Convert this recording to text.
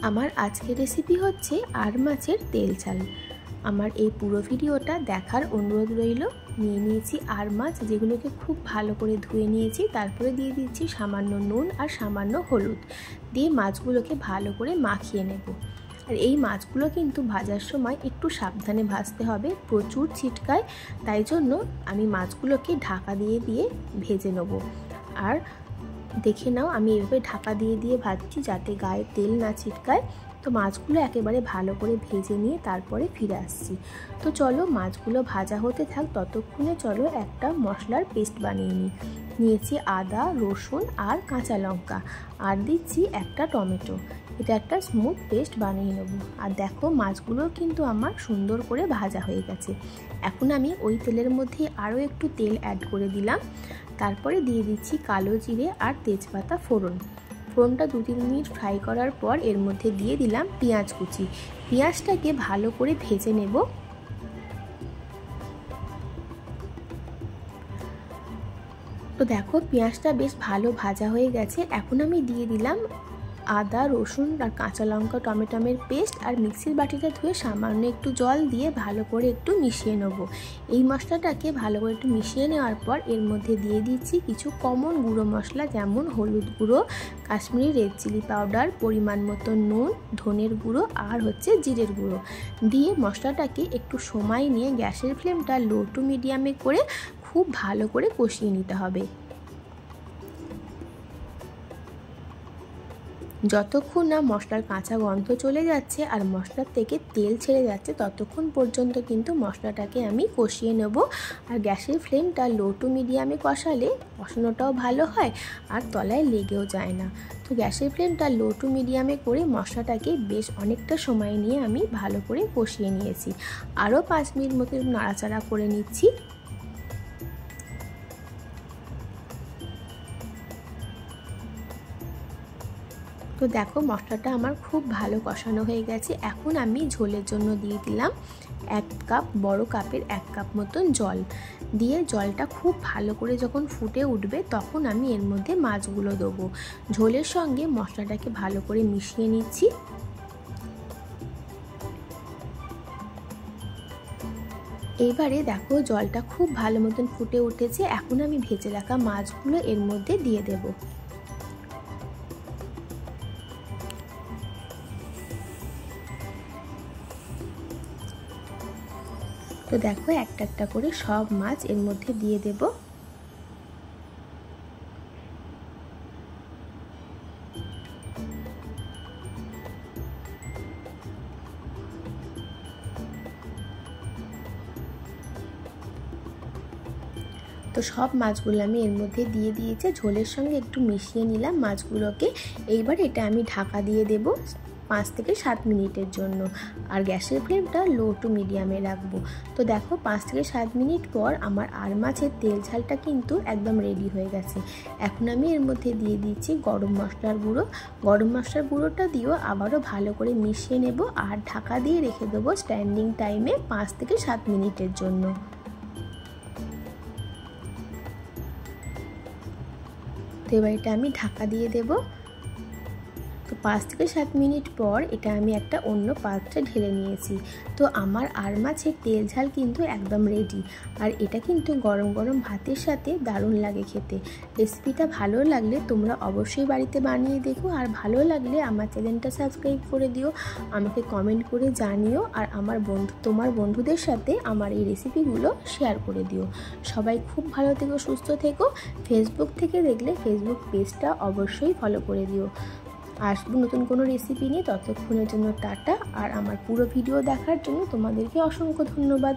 আমার আজকের রেসিপি হচ্ছে আর মাছের তেল ঝাল। আমার এই পুরো ভিডিওটা দেখার অনুরোধ রইল। নিয়ে নিয়েছি আর মাছ, যেগুলোকে খুব ভালো করে ধুয়ে নিয়েছি। তারপরে দিয়ে দিচ্ছি সামান্য নুন আর সামান্য হলুদ দিয়ে মাছগুলোকে ভালো করে মাখিয়ে নেব। আর এই মাছগুলো কিন্তু ভাজার সময় একটু সাবধানে ভাজতে হবে, প্রচুর ছিটকায়। তাই জন্য আমি মাছগুলোকে ঢাকা দিয়ে ভেজে নেব। আর দেখে নাও, আমি এভাবে ঢাকা দিয়ে ভাজছি যাতে গায়ে তেল না ছিটকায়। তো মাছগুলো একেবারে ভালো করে ভেজে নিয়ে তারপরে ফিরে আসছি। তো চলো মাছগুলো ভাজা হতে থাক, ততক্ষণে চলো একটা মশলার পেস্ট বানিয়ে নিয়েছি আদা, রসুন আর কাঁচা লঙ্কা, আর দিচ্ছি একটা টমেটো। এটা একটা স্মুথ পেস্ট বানিয়ে নেব। আর দেখো মাছগুলো কিন্তু আমার সুন্দর করে ভাজা হয়ে গেছে। এখন আমি ওই তেলের মধ্যে আরও একটু তেল অ্যাড করে দিলাম। তারপরে দিয়ে দিচ্ছি কালো জিরে আর তেজপাতা ফোড়ন। ফোড়নটা 2-3 মিনিট ফ্রাই করার পর এর মধ্যে দিয়ে দিলাম পেঁয়াজ কুচি। পেঁয়াজটাকে ভালো করে ভেজে নেব। তো দেখো পেঁয়াজটা বেশ ভালো ভাজা হয়ে গেছে। এখন আমি দিয়ে দিলাম আদা, রসুন আর কাঁচা লঙ্কা টমেটোর পেস্ট, আর মিক্সির বাটিটা ধুয়ে সামান্য একটু জল দিয়ে ভালো করে একটু মিশিয়ে নেব। এই মশলাটাকে ভালো করে একটু মিশিয়ে নেওয়ার পর এর মধ্যে দিয়ে দিচ্ছি কিছু কমন গুঁড়ো মশলা, যেমন হলুদ গুঁড়ো, কাশ্মীরি রেড চিলি পাউডার, পরিমাণ মতো নুন, ধনের গুঁড়ো আর জিরের গুঁড়ো দিয়ে মশলাটাকে একটু সময় নিয়ে গ্যাসের ফ্লেমটা লো টু মিডিয়ামে করে খুব ভালো করে কষিয়ে নিতে হবে। যতক্ষণ না মশলার কাঁচা গন্ধ চলে যাচ্ছে আর মশলার থেকে তেল ছেড়ে যাচ্ছে, ততক্ষণ পর্যন্ত কিন্তু মশলাটাকে আমি কষিয়ে নেব। আর গ্যাসের ফ্লেমটা লো টু মিডিয়ামে কষালে কষানোটাও ভালো হয় আর তলায় লেগেও যায় না। তো গ্যাসের ফ্লেমটা লো টু মিডিয়ামে করে মশলাটাকে বেশ অনেকটা সময় নিয়ে আমি ভালো করে কষিয়ে নিয়েছি। আরও 5 মিনিট মতো নাড়াচাড়া করে নিচ্ছি। তো দেখো মশলাটা আমার খুব ভালো কষানো হয়ে গেছে। এখন আমি ঝোলের জন্য দিয়ে দিলাম 1 কাপ, বড় কাপের 1 কাপ মতন জল দিয়ে, জলটা খুব ভালো করে যখন ফুটে উঠবে তখন আমি এর মধ্যে মাছগুলো দেবো। ঝোলের সঙ্গে মশলাটাকে ভালো করে মিশিয়ে নিচ্ছি। এবারে দেখো জলটা খুব ভালো মতন ফুটে উঠেছে। এখন আমি ভেজে রাখা মাছগুলো এর মধ্যে দিয়ে দেবো। তো দেখো একটা একটা করে সব মাছ এর মধ্যে দিয়ে দেব। তো সব মাছগুলো আমি এর মধ্যে দিয়ে দিয়েছি, ঝোলের সঙ্গে একটু মিশিয়ে নিলাম মাছগুলোকে। এইবার এটা আমি ঢাকা দিয়ে দেব 5 থেকে 7 মিনিটের জন্য, আর গ্যাসের ফ্লেমটা লো টু মিডিয়ামে রাখবো। তো দেখো 5 থেকে 7 মিনিট পর আমার আর মাছের তেল ঝালটা কিন্তু একদম রেডি হয়ে গেছে। এখন আমি এর মধ্যে দিয়ে দিচ্ছি গরম মশলার গুঁড়ো। গরম মশলার গুঁড়োটা দিয়েও আবারও ভালো করে মিশিয়ে নেব আর ঢাকা দিয়ে রেখে দেবো স্ট্যান্ডিং টাইমে 5 থেকে 7 মিনিটের জন্য। তো এবার এটা আমি ঢাকা দিয়ে দেব। তো 5 থেকে 7 মিনিট পর এটা আমি একটা অন্য পাত্রে ঢেলে নিয়েছি। তো আমার আর মাছের তেল ঝাল কিন্তু একদম রেডি। আর এটা কিন্তু গরম গরম ভাতের সাথে দারুণ লাগে খেতে। রেসিপিটা ভালো লাগলে তোমরা অবশ্যই বাড়িতে বানিয়ে দেখো, আর ভালো লাগলে আমার চ্যানেলটা সাবস্ক্রাইব করে দিও, আমাকে কমেন্ট করে জানিও, আর তোমার বন্ধুদের সাথে আমার এই রেসিপিগুলো শেয়ার করে দিও। সবাই খুব ভালো থেকো, সুস্থ থেকো। ফেসবুক থেকে দেখলে ফেসবুক পেজটা অবশ্যই ফলো করে দিও। আসবো নতুন কোনো রেসিপি নিয়ে, ততক্ষণের জন্য টাটা। আর আমার পুরো ভিডিও দেখার জন্য তোমাদেরকে অসংখ্য ধন্যবাদ।